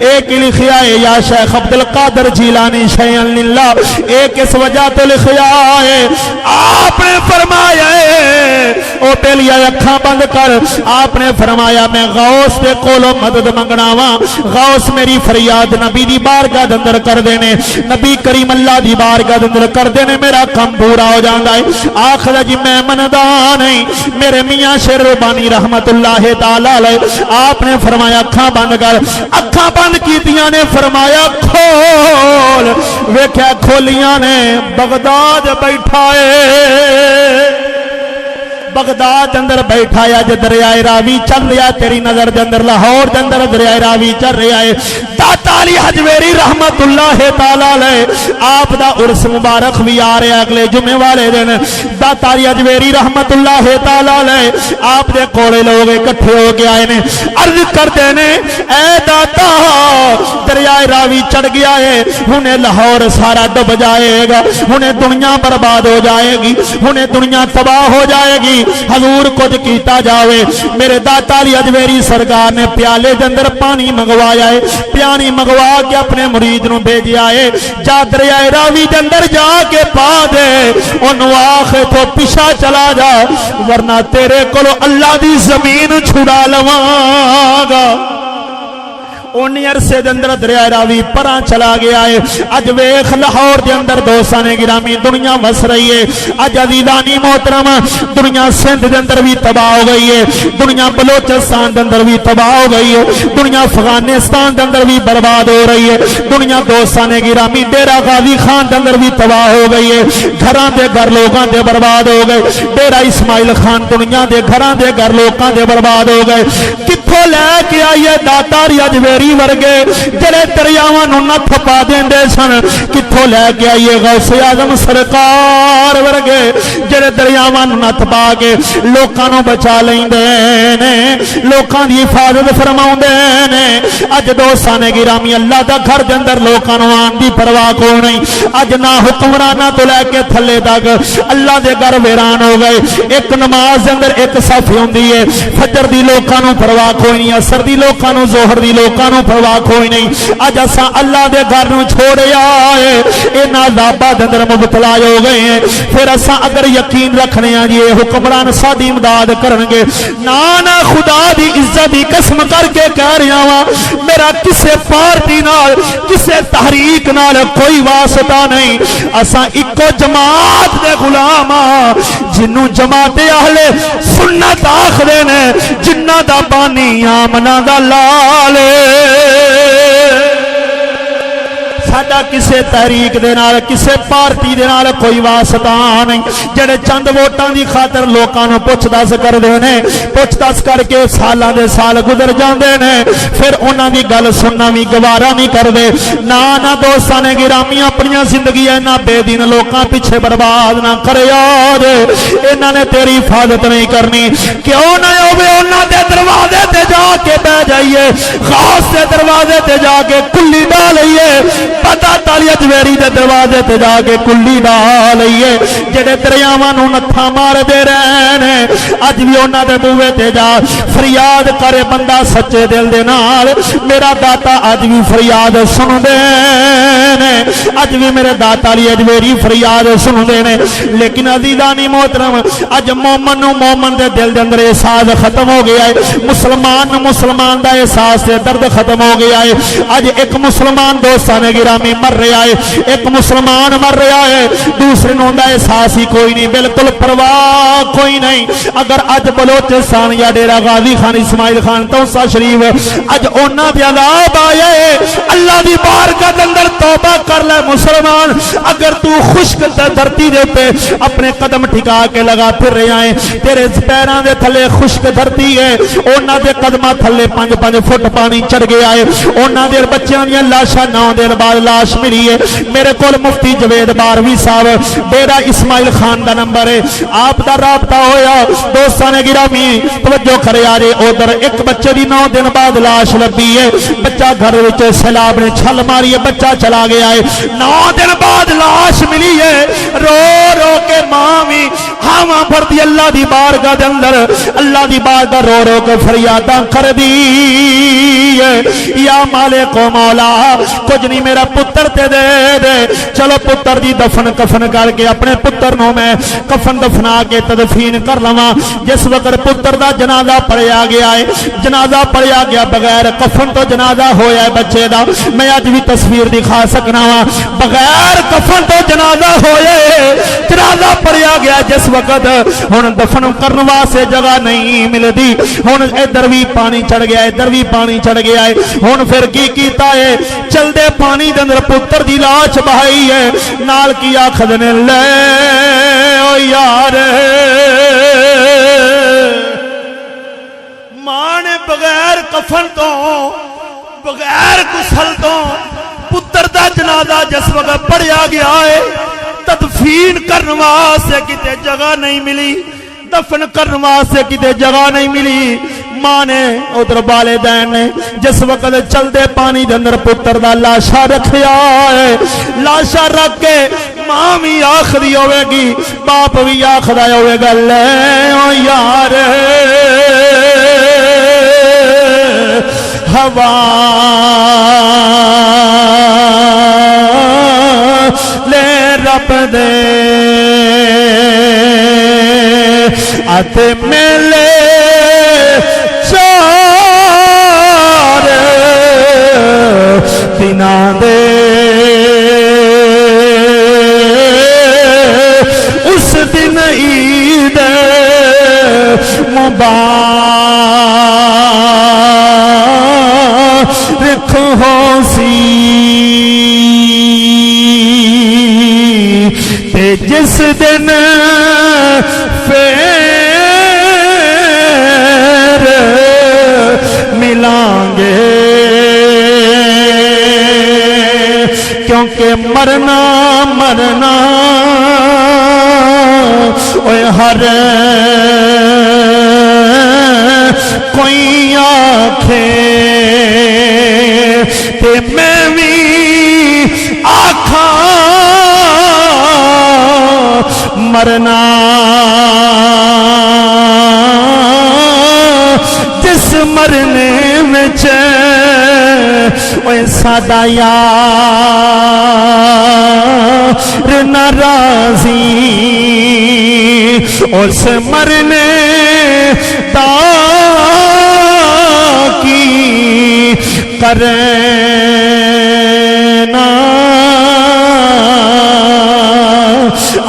ایک لکھیا ہے یا شیخ عبدالقادر جیلانی شیئن للہ ایک اس وجہ تو لکھیا ہے آپ نے فرمایا ہے او پہلیا اکھاں بند کر آپ نے فرمایا میں غوث دے کولو مدد منگناواں غوث میری فریاد نبی دی بارگاہ اندر کر دینے نبی کریم اللہ دی بارگاہ اندر کر دینے میرا کم پورا ہو جاندا ہے آخر جی میں مندان نہیں میرے میاں شیر ربانی رحمت اللہ تعالی علیہ آپ نے فرمایا اکھاں بند کر اکھاں بند کیتیاں نے فرمایا کھول ویکھیا کھولیاں نے بغداد بیٹھا ہے بغداد اندر بیٹھا ہے جے دریائے راوی چل رہا تیری نظر دے اندر لاہور دے اندر دریائے راوی چل رہا ہے داتا علی حجویری رحمت اللہ تعالی علیہ آپ دا عرس مبارک بھی آ رہا اگلے جمعے والے دن داتا علی حجویری رحمت اللہ تعالی علیہ آپ دے کولے لوگ اکٹھے ہو کے آئے نے عرض کرتے نے اے داتا دریائے راوی چڑھ گیا ہے ہنے لاہور سارا ڈب جائے گا ہنے دنیا برباد ہو جائے گی ہنے دنیا تباہ ہو جائے گی حضور کچھ کیتا جاوے میرے داتا علی اجمیری سرکار نے پیالے دے اندر پانی منگوایا ہے پانی منگوا کے اپنے مرید نو بھیجیا ہے جا دریائے راوی دے اندر جا کے پا دے اونوں آکھ تو پیچھے چلا جا ورنہ تیرے کولو اللہ دی زمین چھڑا لواں گا اونی عرصے دے اندر دریائے راوی پراں چلا گیا ہے اج ویکھ لاہور دے اندر دوستاں گرامی دنیا وس رہی ہے اج عزیزانی محترم دنیا سندھ دے اندر بھی تباہ ہو گئی ہے دنیا بلوچستان دے اندر بھی تباہ ہو گئی ہے دنیا افغانستان دے اندر بھی برباد ہو رہی ہے دنیا دوستاں گرامی ڈیرہ غازی خان دے اندر بھی تباہ ہو گئی ہے گھراں دے گھر لوکاں دے برباد ہو گئے ڈیرہ اسماعیل خان دنیا دے گھراں دے گھر لوکاں دے برباد ہو گئے کتھوں لے کے آئیے داتا علی اجمیری ورگے جڑے دریاواں نوں نہ تھپا دیندے سن کتھوں لے کے آئیے غوث اعظم سرکار ورگے جڑے دریاواں نوں نہ تھپا کے لوکاں نوں بچا لیندے نے لوکاں دی حفاظت فرماوندے نے اج دوستاں نے گرامی اللہ دا گھر دے اندر لوکاں نوں آن دی پرواہ کوئی نہیں اج نہ حکمراناں تو لے کے تھلے تک اللہ دے گھر ویران ہو گئے ایک نماز دے اندر ایک صف ہوندی ہے فجر دی لوکاں نوں پرواہ کوئی نہیں اثر دی لوکاں نوں ظہر دی لوکاں نوں پرواہ کوئی نہیں اج اساں اللہ دے گھر نوں چھوڑیا ہے انہاں عذاباں دے اندر مبتلا ہو گئے ہیں پھر اساں اگر یقین رکھنے ہاں جی حکمران ساڈی امداد کرن گے نا خدا دی عزت دی قسم کر کے کہہ رہا ہاں میرا کسے پارٹی نال کسے تحریک نال کوئی واسطہ نہیں اساں اکو جماعت دے غلام ہاں جنوں جماعت اہل سنت آکھدے نے جنہ دا بانی آمنہ دا لال ساڈا کسے تحریک دے نال کسے پارٹی دے نال کوئی واسطہ نہیں جڑے چند ووٹاں دی خاطر لوکاں نوں پوچھ دس کردے نے پوچھ دس کر کے سالاں دے سال گزر جاندے نے پھر انہاں دی گل سننا وی گوارا نہیں کردے نا دوستاں نے گرامی اپنی زندگی انہاں بے دین لوکاں پیچھے برباد نہ کریا انہاں نے تیری حفاظت نہیں کرنی کیوں نہ ہوے انہاں دے دروازے تے جا کے بیٹھ جائیے خاص دے دروازے تے جا کے کلی ڈالئیے پتہ علی اجمیری دے دروازے تے جا کے کلی ڈالئیے جڑے دریاواں نوں نتھا مار دے رہے نے اج بھی انہاں دے بوئے تے جا فریاد کرے بندہ سچے دل دے نال میرا داتا اج بھی فریاد سندے نے اج بھی میرے داتا علی اجمیری فریاد سندے نے لیکن عزیزانی محترم اج مومن نوں مومن دے دل دے اندر احساس ختم ہو گیا ہے مسلمان نوں مسلمان دا احساس تے درد ختم ہو گیا ہے اج ایک مسلمان دوستاں نے گرامی مر رہا ہے ایک مسلمان مر رہا ہے دوسرے نوں دا احساس ہی کوئی نہیں بالکل پرواہ کوئی نہیں اگر اج بلوچستان یا ڈیرہ غازی خان اسماعیل خان توسا شریف اج انہاں دے عذاب آئے اللہ دی بارگاہ دے اندر توبہ کر لے مسلمان اگر تو خشک دھرتی دے پہ اپنے قدم ٹھکا کے لگا پھر رہا ہے تیرے پیراں دے تھلے خشک دھرتی ہے انہاں دے قدماں تھلے 5-5 فٹ پانی چڑھ گیا ہے انہاں دے بچیاں دی لاشاں 9 دن بعد لاش ملی ہے میرے کول مفتی جوید باروی صاحب ڈیرہ اسماعیل خان دا نمبر ہے آپ دا رابطہ ہویا دوستاں نے گرامی توجہ کرے آ رہے ادھر ایک بچے دی 9 دن بعد لاش لبھی ہے بچہ گھر وچ سیلاب نے چھل ماری ہے بچہ چلا گیا ہے 9 دن بعد لاش ملی ہے رو رو کے ماں بھی ہاواں بھردی اللہ دی بارگاہ دے اندر اللہ دی بارگاہ رو رو کے فریاداں کر دی یا مالک و مولا کچھ نہیں میرا پتر تے دے دے چلو پتر دی دفن کفن کر کے اپنے پتر نو میں کفن دفنا کے تدفین کر لواں جس وقت پتر دا جنازہ پڑھیا گیا ہے جنازہ پڑھیا گیا بغیر کفن تو جنازہ ہویا ہے بچے دا میں اج بھی تصویر دکھا سکنا وا بغیر کفن تو جنازہ ہوئے جنازہ پڑھیا گیا جس وقت ہن دفن کرن واسطے جگہ نہیں ملدی ہن ادھر بھی پانی چڑھ گیا ادھر بھی پانی چڑھ گیا ہے ہن پھر کی کیتا ہے چلدے پانی دے اندر پتر دی لاش بہائی ہے نال کی آکھدے لے او یار ماں نے بغیر کفن تو بغیر غسل تو پتر دا جنازہ جس وقت پڑھیا گیا ہے تدفین کرنے واسطے کتے جگہ نہیں ملی دفن کرنے واسطے کتے جگہ نہیں ملی ماں نے ادھر والدین نے جس وقت چلدے پانی دے اندر پتر دا لاشا رکھیا ہے، لاشا رکھ کے ماں بھی آخری ہوئے گی، باپ بھی آخری ہوئے گا، لے او یار ہوا لے رب دے ات میلے چار دنا دے اس دن عید مبارک ہو سی تے جس دن ملیں گے کیونکہ مرنا مرنا اوے ہر کوئی آکھے تے میں بھی آکھاں مرنا جس مرنے میں اوے ساڈا یار ناراضی اس مرنے تا کی کرنا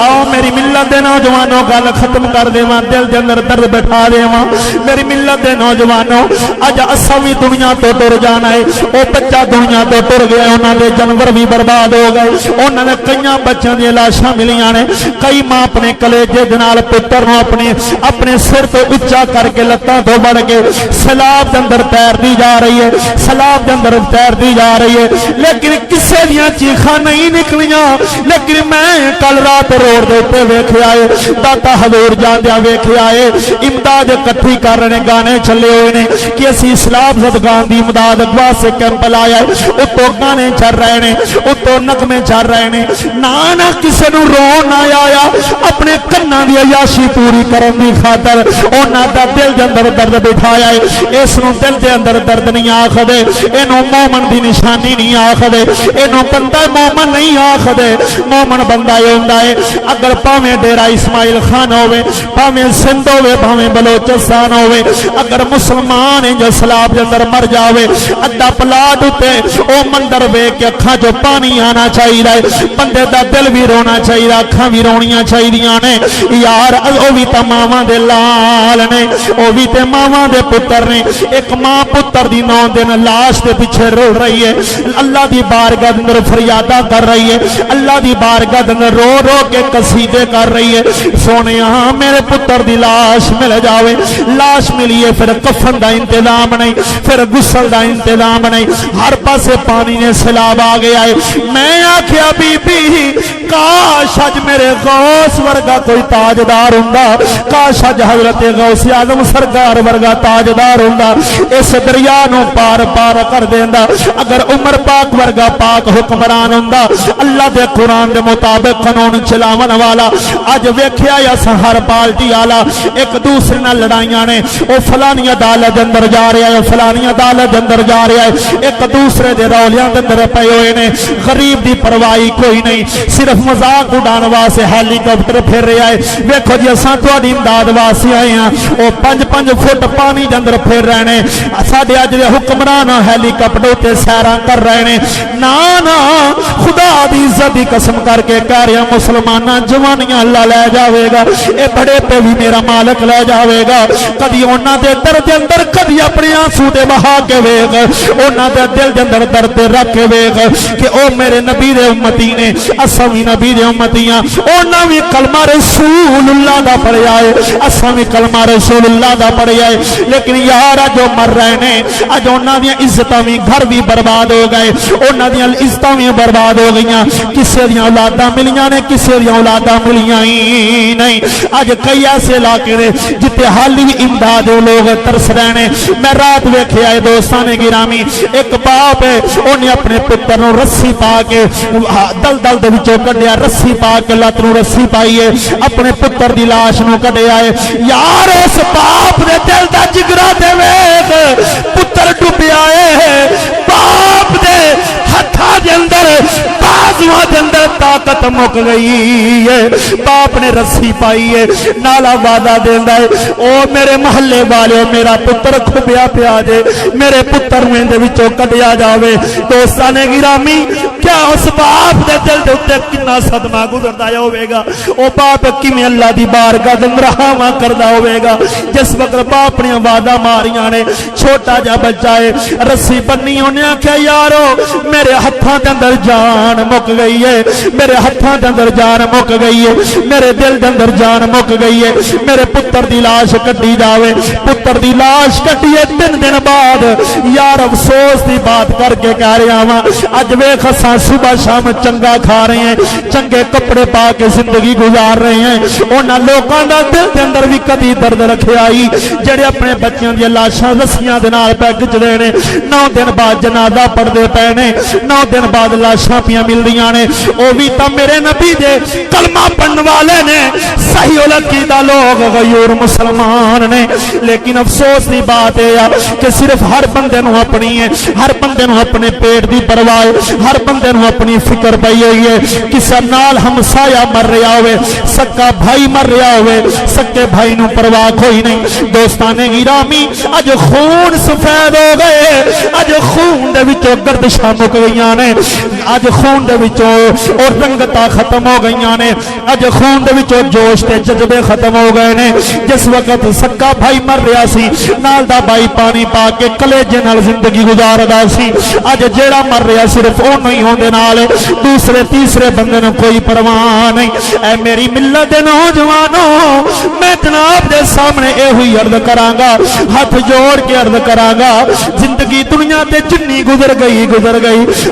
آؤ میری ملت دے نوجوانوں گل ختم کر دیواں دل دے اندر درد بٹھا دیواں میری ملت دے نوجوانوں اج اساں وی دنیا تو ٹر جانا ہے او بچہ دنیا تو ٹر گیا انہاں دے جانور بھی برباد ہو گئے انہاں نے کئی بچیاں دی لاشاں ملیاں نے کئی ماں اپنے کلیجے دے نال پتر نو اپنے سر تو اونچا کر کے لتاں تو بڑھ کے سیلاب دے اندر تیرتی جا رہی ہے سیلاب دے اندر تیرتی جا رہی ہے لیکن کسے دیاں چیخاں نہیں نکلیاں لیکن میں کل رات روڈ دے اوپر ویکھیا ہے داتا حضور جاندیاں ویکھیا ہے امداد اکٹھی کر رہے گانے چلے ہوئے نے کہ اسی اسلام زدگان دی امداد واسطے کیمپ لایا ہے اتوں گانے چل رہے نے اتوں نغمے چل رہے نے نہ کسے نو رون نہ آیا اپنے کناں دی عیاشی پوری کرن دی خاطر انہاں دا دل دے اندر درد بٹھایا ہے اس نو دل دے اندر درد نہیں آکھدے اینو مومن دی نشانی نہیں آکھدے اینو بندہ مومن نہیں آکھدے مومن بندہ اے ہوندا ہے اگر پاویں ڈیرا اسماعیل خان ہوئے پاویں سندھ ہوئے پاویں بلوچستان ہوئے اگر مسلمان جو سیلاب دے اندر مر جاوے ادھا پلاٹ اتے او مندر ویکھ کے اکھاں جو پانی آنا چاہیے بندے دا دل بھی رونا چاہیے اکھاں بھی رونیاں چاہیے نے یار او بھی تے ماواں دے لال نے او بھی تے ماواں دے پتر نے ایک ماں پتر دی 9 دن لاش دے پیچھے رو رہی ہے اللہ دی بارگاہ دے اندر فریاداں کر رہی ہے اللہ دی بارگاہ دے اندر رو رو کے قصیدے کر رہی ہے سونیا میرے پتر دی لاش مل جاوے لاش ملی ہے پھر کفن دا انتظام نہیں پھر غسل دا انتظام نہیں ہر پاسے پانی نے سیلاب آ گیا ہے میں آکھیا بی بی کاش اج میرے غوث ورگا کوئی تاجدار ہوندا کاش اج حضرت غوث اعظم سرکار ورگا تاجدار ہوندا اس دریا نو پار پار کر دیندا اگر عمر پاک ورگا پاک حکمران ہوندا اللہ دے قرآن دے مطابق قانون چلاون والا اج ویکھیا یا ہر پارٹی والا ایک دوسرے نال لڑائیاں نے او فلانی عدالت اندر جا رہا ہے فلانی عدالت اندر جا رہا ہے ایک دوسرے دے رولیاں دے اندر پئے ہوئے نے غریب دی پرواہی کوئی نہیں صرف مذاق اڑان واسطے ہیلی کاپٹر پھر رہا ہے ویکھو جی اساں تہاڈی امداد واسطے آئے ہاں او 5-5 فٹ پانی دے اندر پھر رہے نے ساڈے اج دے حکمران ہیلی کاپٹر تے سیراں کر رہے نے نا نا خدا دی عزت دی قسم کر کے کہہ رہا مسلماناں جوانیاں اللہ لے جاوے گا اے بڑے پہ بھی میرا مالک لے جاوے گا کدی انہاں دے درد اندر کدی اپنے آنسو دے بہا کے ویکھ انہاں دے دل دے اندر درد رکھ کے ویکھ کہ او میرے نبی دے امتی نے اساں وی نبی دے امتیاں انہاں وی کلمہ رسول اللہ دا پڑھیا ہے اساں وی کلمہ رسول اللہ دا پڑھیا ہے لیکن یار جو مر رہے نے اج انہاں دی عزتاں وی گھر بھی برباد ہو گئے انہاں دی عزتاں وی برباد ہو گئیاں کسے دی اولاداں ملیاں نے کسے کسے دی اولاداں ملیاں ہی نہیں. اج کئی ایسے علاقے نے جتے حالی بھی امداد لوگ ترس رہے. میں رات ویکھیا ہے دوستان گرامی، ایک باپ ہے انہیں اپنے پتر نو رسی پا کے دلدل دے وچوں کڈیا، رسی پا کے لت نو رسی پائی ہے، اپنے پتر دی لاش نو کڈیا ہے. یار اس باپ دے دل دا جگرا دے ویکھ پتر ڈوبیا ہے. باپ دے ہتھاں دے اندر بازواں دے اندر طاقت مک گئی ہے. باپ نے رسی پائی ہے، نالا وعدہ دیندا ہے او میرے محلے والے میرا پتر کھبیا پیا جے، میرے پتر نوں دے وچوں کڈیا جاوے. دوستان گرامی کیا اس باپ دے دل دے اوتے کتنا صدمہ گزردا ہوے گا. او باپ کیویں اللہ دی بارگاہ دے اندر ہاواں کردا ہوے گا جس وقت باپ نے وعدہ ماریاں نے. چھوٹا جا بچہ ہے، رسی بنی انہیں آکھیا یارو میرے ہتھاں دے اندر جان مک گئی ہے، میرے ہتھاں دے اندر جان مک گئی ہے، میرے دل دے اندر جان مک گئی ہے. میرے پتر دی لاش کٹی جاوے. پتر دی لاش کٹی ہے 3 دن بعد. یار افسوس دی بات کر کے کہہ رہا ہاں اج ویکھ اساں صبح شام چنگا کھا رہے ہیں، چنگے کپڑے پا کے زندگی گزار رہے ہیں. انہاں لوکاں دا دل دے اندر بھی کدی درد رکھیا آئی جڑے اپنے بچیاں دی لاشاں رسیاں دے نال پہ گجدے نے. 9 دن بعد جنازہ پڑھدے پے نے، 9 دن بعد لاشاں پیاں مل رہیاں نے. او بھی تا میرے نبی دے کلمہ پڑھن والے نے، صحیح العقیدہ لوگ غیور مسلمان نے. لیکن افسوس دی بات ہے کہ صرف ہر بندے نو اپنی ہے، ہر بندے نو اپنے پیٹ دی پرواہ ہے، ہر بندے نو اپنی فکر پئی ہوئی ہے. کسے نال ہمسایا مر رہا ہوئے، سکا بھائی مر رہا ہوئے، سکے بھائی نو پرواہ کوئی نہیں. دوستان گرامی اج خون سفید ہو گئے، اج خون دے وچوں گردشاں مک گئیاں نے، اج خون دے وچوں اور رنگتاں ختم ہو گئیاں نے، اج خون دے وچوں جوش تے جذبے ختم ہو گئے نے. جس وقت سکا بھائی مر رہا سی نال دا بھائی پانی پا کے کلیجے نال زندگی گزاردا سی، اج جیڑا مر رہا صرف اونوں ہی ہوندے نال، دوسرے تیسرے بندے نوں کوئی پرواہ نہیں. اے میری ملت دے نوجوانوں میں جناب دے سامنے اے ہوئی عرض کراں گا، ہاتھ جوڑ کے عرض کراں گا، زندگی دنیا تے جنی گزر گئی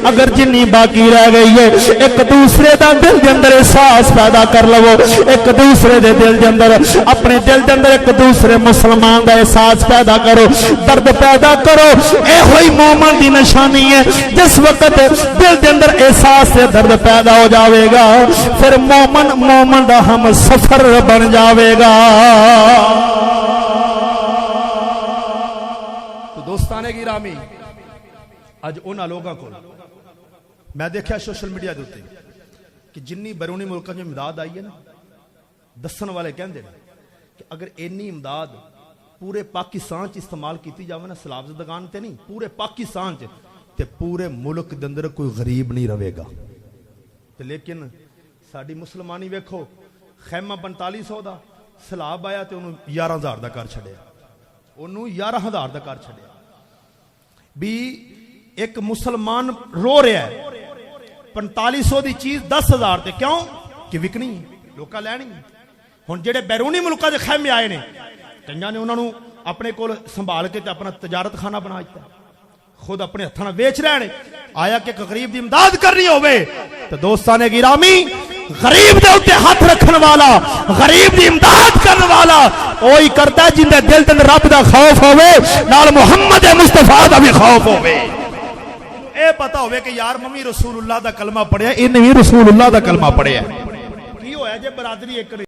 اگر جنی باقی رہ گئی ہے ایک دوسرے دا دل دے اندر احساس پیدا کر لو. ایک دوسرے دے دل دے اندر اپنے دل دے اندر ایک دوسرے مسلمان دا احساس پیدا کرو، درد پیدا کرو. اے ہوئی مومن دی نشانی ہے. جس وقت دل دے اندر احساس سے درد پیدا ہو جاوے گا پھر مومن دا ہم سفر بن جاوے گا. تو دوستانے گرامی اج انہاں لوگاں کو میں دیکھا سوشل میڈیا دے کہ جنی بیرونی ملکاں جو امداد آئی ہے نا، دسن والے کہندے نے کہ اگر اینی امداد پورے پاکستان چ استعمال کیتی جاوے نا، سیلاب زدگان تے نہیں، پورے پاکستان چ تے پورے ملک دے اندر کوئی غریب نہیں رہے گا. تے لیکن ساڈی مسلمانی ویکھو، خیمہ 4500 دا سیلاب آیا تے انہوں 11000 دا کر چھڈیا، انہوں 11000 دا کر چھڈیا. بھی ایک مسلمان رو رہا ہے 4500 دی چیز 10000 تے کیوں کہ وکنی لوکاں لینی. ہن جڑے بیرونی ملکاں دے خیمے آئے نے کئیاں نے انہاں نوں اپنے کول سنبھال کے تے اپنا تجارت خانہ بنا دتا، خود اپنے ہتھاں نال ویچ رہے نے. آیا کہ غریب دی امداد کرنی ہوے تے دوستان گرامی غریب دے اوتے ہاتھ رکھن والا، غریب دی امداد کرن والا وہی کرتا ہے جن دے دل دے رب دا خوف ہوے، نال محمد مصطفیٰ دا بھی خوف ہوے. اے پتہ ہوے کہ یار ممی رسول اللہ دا کلمہ پڑھیا، انہیں بھی رسول اللہ دا کلمہ پڑھیا. کی ہویا جے برادری ایک